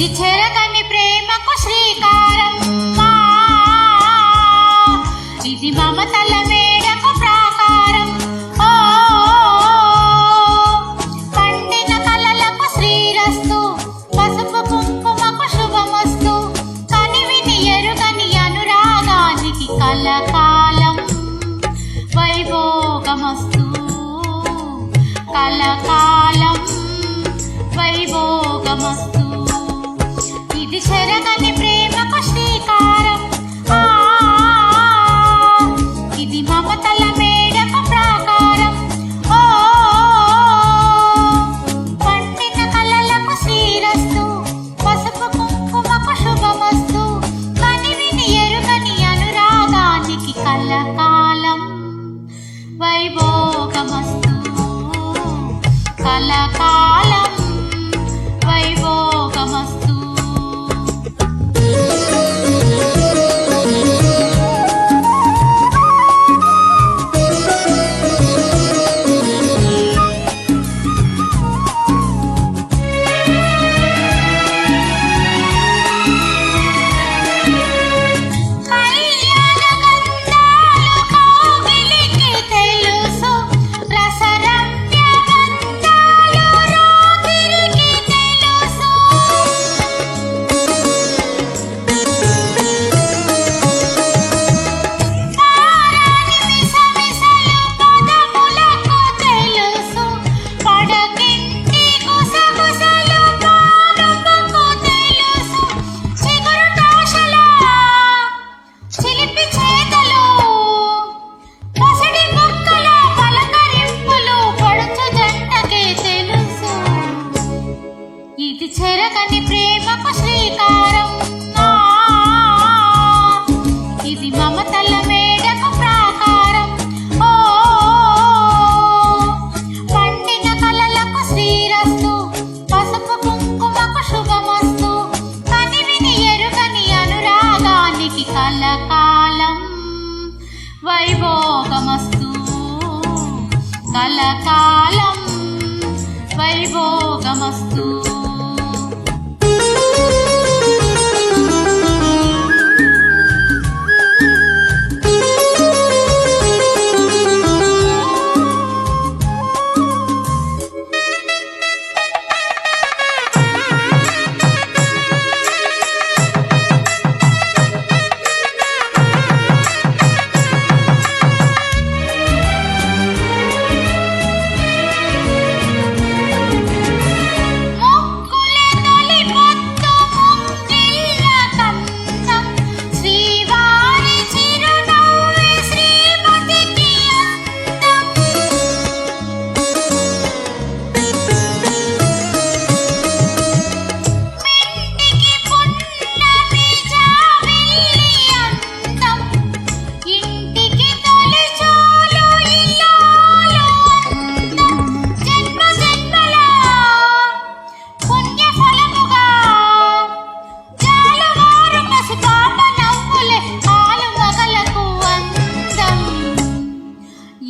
ఇది చెరగని ప్రేమకు శ్రీకారం, ఇది మమతల మేడకు ప్రాకారం. ఓ పండిన కలలకు శ్రీరస్తు, పసుపు కుంకుమకు శుభమస్తు, కనివిని ఎరుగని అనురాగానికి కలకాలం వైభోగమస్తు, కలకాలం వైభోగమస్తు. ఇది చెరగని ప్రేమకు శ్రీకారం, ఇది మమతల మేడకు ప్రాకారం. ఓ పండిన కలలకు శ్రీరస్తు, పసుపు కుంకుమకు శుభమస్తు, కనివిని ఎరుగని అనురాగానికి కలకాలం వైభోగమస్తు, కలకాలం వైభోగమస్తు. ఇది చెరగని ప్రేమకు శ్రీకారం, ఇది మమతల మేడకు ప్రాకారం. ఓ పండిన కలలకు శ్రీరస్తు, పసుపు కుంకుమకు శుభమస్తు, కనివిని ఎరుగని అనురాగానికి కలకాలం వైభోగమస్తు, కలకాలం వైభోగమస్తు.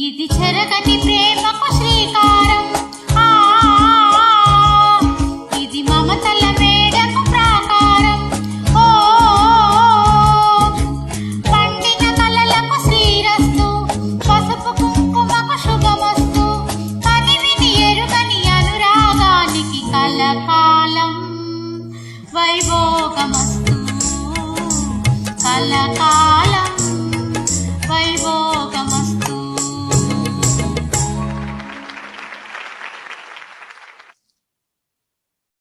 ఇది చెరగని ప్రేమకు శ్రీకారం, ఇది మమతల మేడకు ప్రాకారం. ఓ పండిన కలలకు శ్రీరస్తు, పసుపు కుంకుమకు శుభమస్తు, కనివిని ఎరుగని అనురాగానికి కలకాలం వైభోగమస్తు, కలకాలం